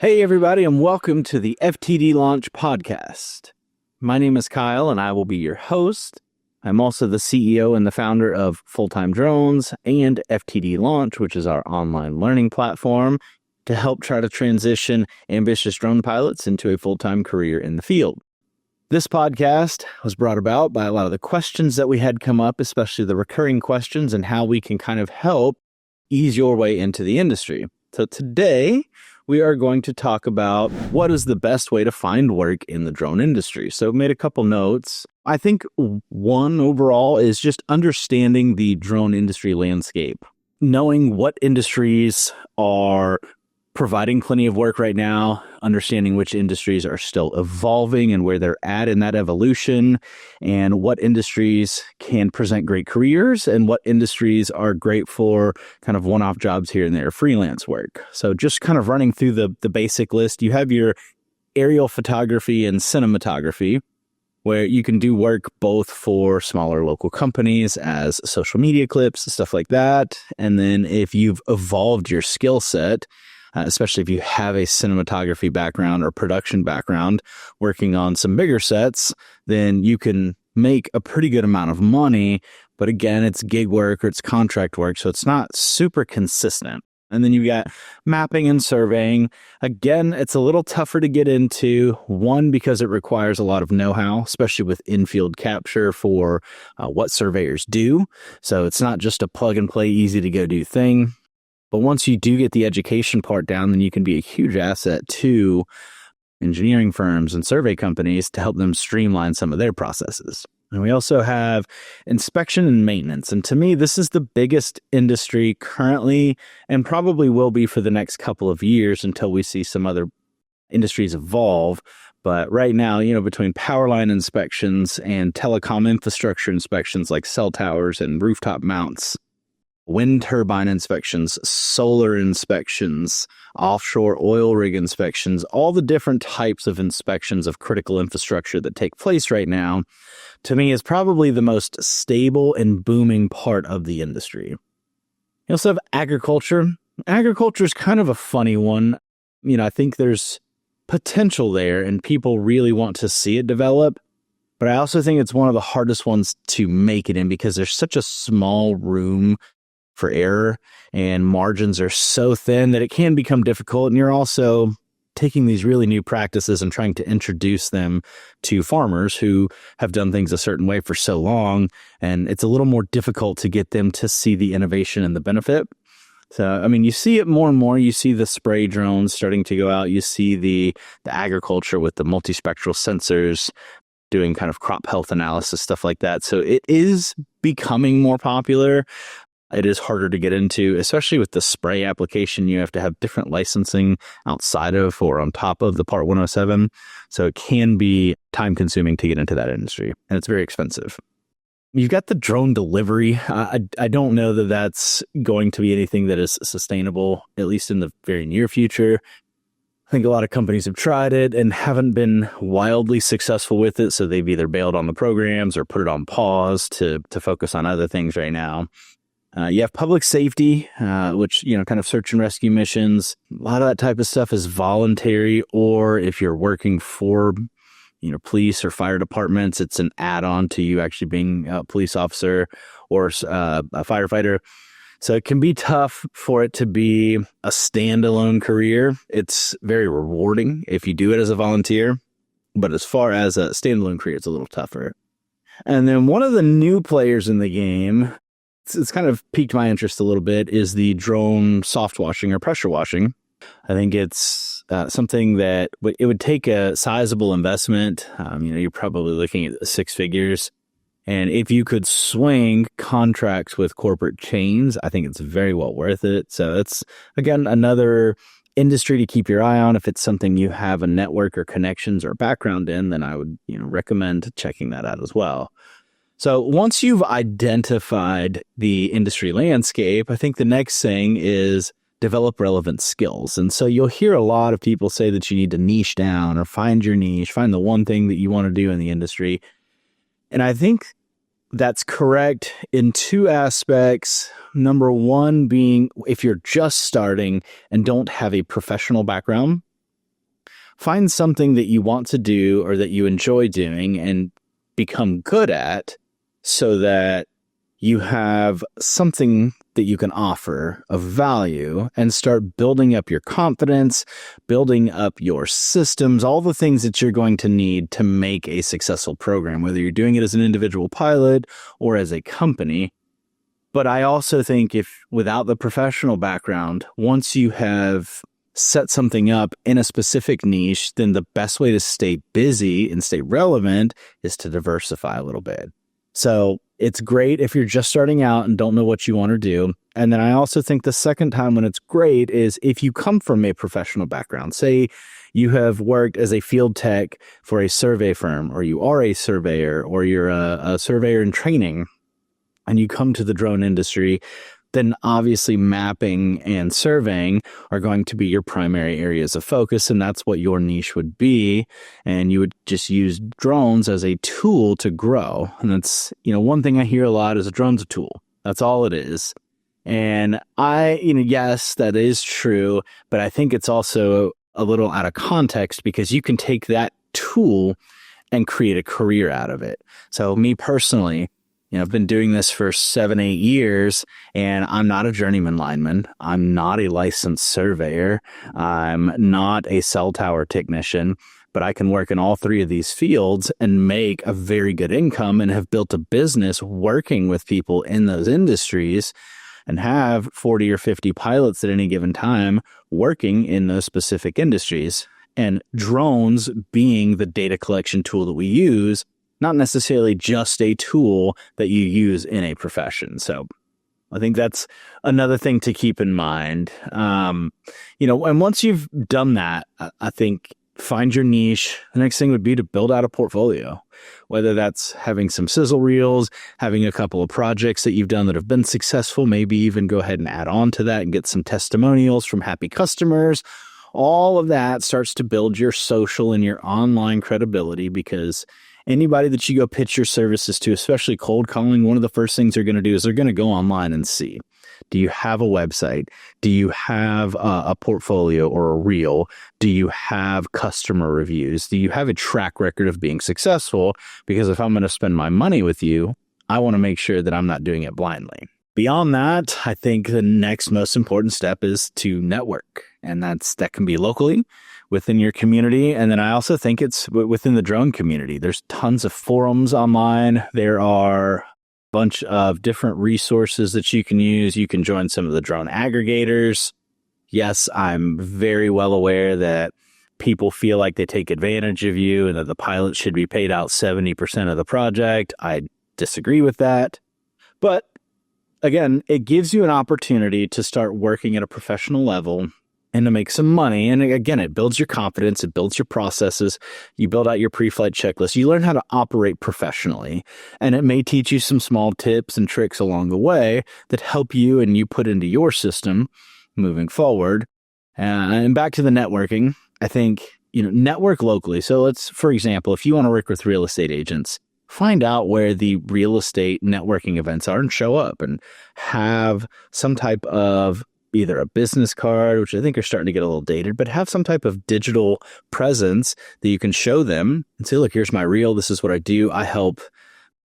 Hey, everybody, and welcome to the FTD Launch podcast. My name is Kyle, and I will be your host. I'm also the CEO and the founder of Full-Time Drones and FTD Launch, which is our online learning platform to help try to transition ambitious drone pilots into a full-time career in the field. This podcast was brought about by a lot of the questions that we had come up, especially the recurring questions and how we can kind of help ease your way into the industry. So today, we are going to talk about what is the best way to find work in the drone industry. So made a couple notes. I think one overall is just understanding the drone industry landscape, knowing what industries are providing plenty of work right now, understanding which industries are still evolving and where they're at in that evolution, and what industries can present great careers and what industries are great for kind of one-off jobs here and there, freelance work. So just kind of running through the basic list, you have your aerial photography and cinematography, where you can do work both for smaller local companies as social media clips, stuff like that. And then if you've evolved your skill set, especially if you have a cinematography background or production background working on some bigger sets, then you can make a pretty good amount of money. But again, it's gig work or it's contract work, so it's not super consistent. And then you got mapping and surveying. Again, it's a little tougher to get into. One, because it requires a lot of know-how, especially with in-field capture for what surveyors do. So it's not just a plug-and-play, easy-to-go-do thing. But once you do get the education part down, then you can be a huge asset to engineering firms and survey companies to help them streamline some of their processes. And we also have inspection and maintenance. And to me, this is the biggest industry currently and probably will be for the next couple of years until we see some other industries evolve. But right now, between power line inspections and telecom infrastructure inspections like cell towers and rooftop mounts, wind turbine inspections, solar inspections, offshore oil rig inspections, all the different types of inspections of critical infrastructure that take place right now, to me is probably the most stable and booming part of the industry. You also have agriculture. Agriculture is kind of a funny one. I think there's potential there and people really want to see it develop. But I also think it's one of the hardest ones to make it in because there's such a small room for error and margins are so thin that it can become difficult. And you're also taking these really new practices and trying to introduce them to farmers who have done things a certain way for so long. And it's a little more difficult to get them to see the innovation and the benefit. So, you see it more and more. You see the spray drones starting to go out. You see the agriculture with the multispectral sensors doing kind of crop health analysis, stuff like that. So it is becoming more popular. It is harder to get into, especially with the spray application. You have to have different licensing outside of or on top of the Part 107. So it can be time consuming to get into that industry, and it's very expensive. You've got the drone delivery. I don't know that that's going to be anything that is sustainable, at least in the very near future. I think a lot of companies have tried it and haven't been wildly successful with it. So they've either bailed on the programs or put it on pause to focus on other things right now. You have public safety, which, kind of search and rescue missions. A lot of that type of stuff is voluntary, or if you're working for, police or fire departments, it's an add-on to you actually being a police officer or a firefighter. So it can be tough for it to be a standalone career. It's very rewarding if you do it as a volunteer, but as far as a standalone career, it's a little tougher. And then one of the new players in the game, it's kind of piqued my interest a little bit, is the drone soft washing or pressure washing. I think it's something that it would take a sizable investment. You're probably looking at 6 figures. And if you could swing contracts with corporate chains, I think it's very well worth it. So it's, again, another industry to keep your eye on. If it's something you have a network or connections or background in, then I would recommend checking that out as well. So once you've identified the industry landscape, I think the next thing is develop relevant skills. And so you'll hear a lot of people say that you need to niche down or find your niche, find the one thing that you want to do in the industry. And I think that's correct in 2 aspects. Number one being, if you're just starting and don't have a professional background, find something that you want to do or that you enjoy doing and become good at so that you have something that you can offer of value and start building up your confidence, building up your systems, all the things that you're going to need to make a successful program, whether you're doing it as an individual pilot or as a company. But I also think if without the professional background, once you have set something up in a specific niche, then the best way to stay busy and stay relevant is to diversify a little bit. So it's great if you're just starting out and don't know what you want to do. And then I also think the second time when it's great is if you come from a professional background. Say you have worked as a field tech for a survey firm, or you are a surveyor, or you're a surveyor in training, and you come to the drone industry, then obviously mapping and surveying are going to be your primary areas of focus, and that's what your niche would be. And you would just use drones as a tool to grow. And that's, one thing I hear a lot is a drone's a tool. That's all it is. And yes, that is true, but I think it's also a little out of context because you can take that tool and create a career out of it. So me personally, I've been doing this for 7-8 years, and I'm not a journeyman lineman. I'm not a licensed surveyor. I'm not a cell tower technician, but I can work in all three of these fields and make a very good income and have built a business working with people in those industries and have 40 or 50 pilots at any given time working in those specific industries. And drones being the data collection tool that we use, not necessarily just a tool that you use in a profession. So I think that's another thing to keep in mind. And once you've done that, I think find your niche. The next thing would be to build out a portfolio, whether that's having some sizzle reels, having a couple of projects that you've done that have been successful, maybe even go ahead and add on to that and get some testimonials from happy customers. All of that starts to build your social and your online credibility, because anybody that you go pitch your services to, especially cold calling, one of the first things they're going to do is they're going to go online and see, do you have a website? Do you have a portfolio or a reel? Do you have customer reviews? Do you have a track record of being successful? Because if I'm going to spend my money with you, I want to make sure that I'm not doing it blindly. Beyond that, I think the next most important step is to network. And that can be locally within your community. And then I also think it's within the drone community. There's tons of forums online. There are a bunch of different resources that you can use. You can join some of the drone aggregators. Yes, I'm very well aware that people feel like they take advantage of you and that the pilot should be paid out 70% of the project. I disagree with that. But again, it gives you an opportunity to start working at a professional level and to make some money. And again, it builds your confidence. It builds your processes. You build out your pre-flight checklist. You learn how to operate professionally. And it may teach you some small tips and tricks along the way that help you and you put into your system moving forward. And back to the networking, I think, network locally. So for example, if you want to work with real estate agents, find out where the real estate networking events are and show up and have some type of either a business card, which I think are starting to get a little dated, but have some type of digital presence that you can show them and say, look, here's my reel. This is what I do. I help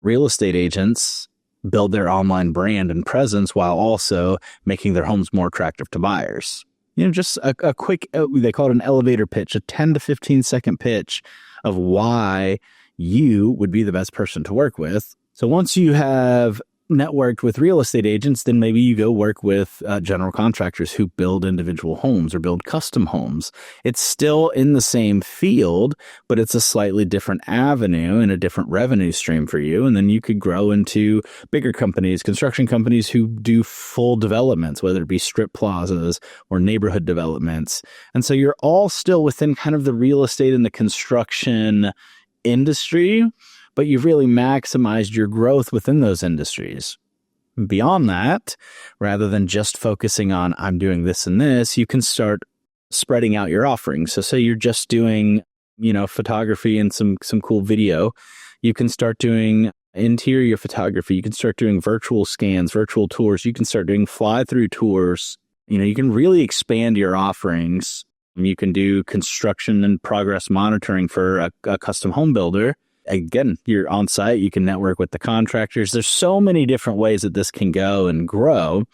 real estate agents build their online brand and presence while also making their homes more attractive to buyers. Just a quick, they call it an elevator pitch, a 10 to 15 second pitch of why you would be the best person to work with. So once you have networked with real estate agents, then maybe you go work with general contractors who build individual homes or build custom homes. It's still in the same field, but it's a slightly different avenue and a different revenue stream for you. And then you could grow into bigger companies, construction companies who do full developments, whether it be strip plazas or neighborhood developments. And so you're all still within kind of the real estate and the construction industry, but you've really maximized your growth within those industries. Beyond that, rather than just focusing on, I'm doing this and this, you can start spreading out your offerings. So say you're just doing, photography and some cool video. You can start doing interior photography. You can start doing virtual scans, virtual tours. You can start doing fly-through tours. You can really expand your offerings You can do construction and progress monitoring for a custom home builder. Again, you're on site, you can network with the contractors. There's so many different ways that this can go and grow.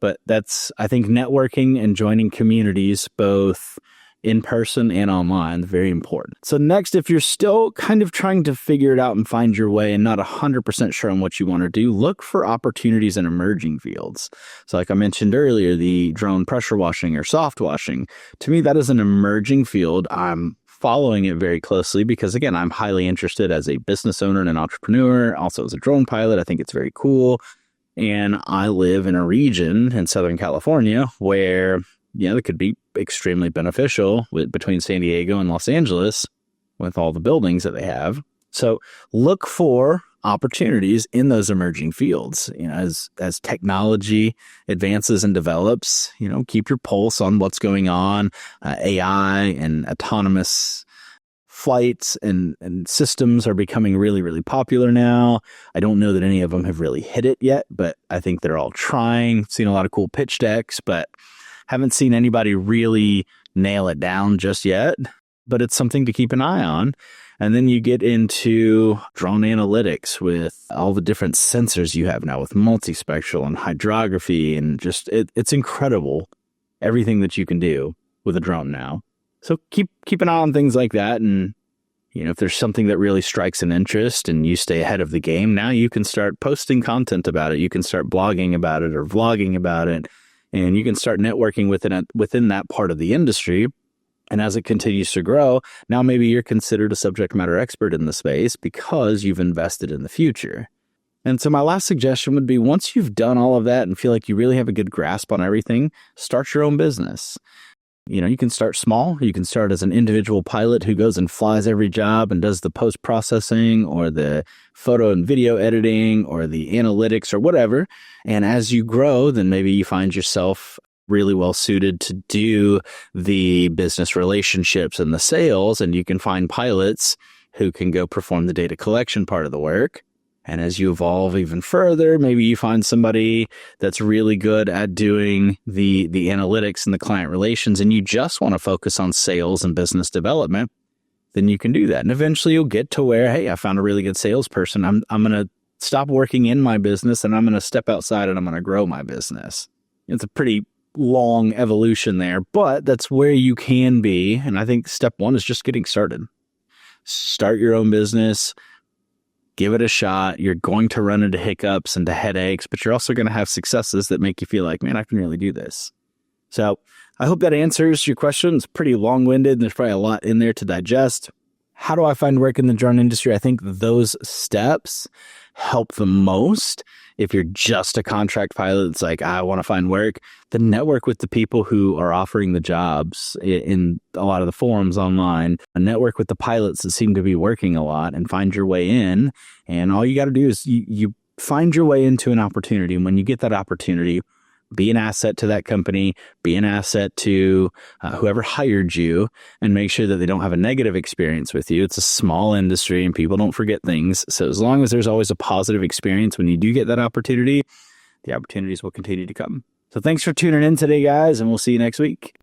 But that's, I think, networking and joining communities, both in person and online, very important. So next, if you're still kind of trying to figure it out and find your way and not 100% sure on what you want to do, look for opportunities in emerging fields. So like I mentioned earlier, the drone pressure washing or soft washing, to me, that is an emerging field. I'm following it very closely because, again, I'm highly interested as a business owner and an entrepreneur, also as a drone pilot. I think it's very cool. And I live in a region in Southern California where, it could be extremely beneficial between San Diego and Los Angeles with all the buildings that they have. So look for opportunities in those emerging fields. As technology advances and develops, keep your pulse on what's going on. AI and autonomous flights and systems are becoming really, really popular now. I don't know that any of them have really hit it yet, but I think they're all trying. Seen a lot of cool pitch decks, but haven't seen anybody really nail it down just yet. But it's something to keep an eye on. And then you get into drone analytics with all the different sensors you have now with multispectral and hydrography, and just it's incredible everything that you can do with a drone now. So keep an eye on things like that. And, if there's something that really strikes an interest and you stay ahead of the game, now you can start posting content about it. You can start blogging about it or vlogging about it, and you can start networking within that part of the industry. And as it continues to grow, now maybe you're considered a subject matter expert in the space because you've invested in the future. And so my last suggestion would be, once you've done all of that and feel like you really have a good grasp on everything, start your own business. You can start small. You can start as an individual pilot who goes and flies every job and does the post-processing or the photo and video editing or the analytics or whatever. And as you grow, then maybe you find yourself really well suited to do the business relationships and the sales, and you can find pilots who can go perform the data collection part of the work. And as you evolve even further, maybe you find somebody that's really good at doing the analytics and the client relations, and you just want to focus on sales and business development, then you can do that. And eventually you'll get to where, hey, I found a really good salesperson. I'm going to stop working in my business and I'm going to step outside and I'm going to grow my business. It's a pretty long evolution there, but that's where you can be. And I think step one is just getting started. Start your own business. Give it a shot. You're going to run into hiccups and to headaches, but you're also going to have successes that make you feel like, man, I can really do this. So I hope that answers your question. It's pretty long-winded, and there's probably a lot in there to digest. How do I find work in the drone industry? I think those steps help the most. If you're just a contract pilot, it's like, I want to find work, then network with the people who are offering the jobs in a lot of the forums online, and network with the pilots that seem to be working a lot, and find your way in. And all you got to do is you find your way into an opportunity. And when you get that opportunity, be an asset to that company, be an asset to whoever hired you, and make sure that they don't have a negative experience with you. It's a small industry and people don't forget things. So as long as there's always a positive experience when you do get that opportunity, the opportunities will continue to come. So thanks for tuning in today, guys, and we'll see you next week.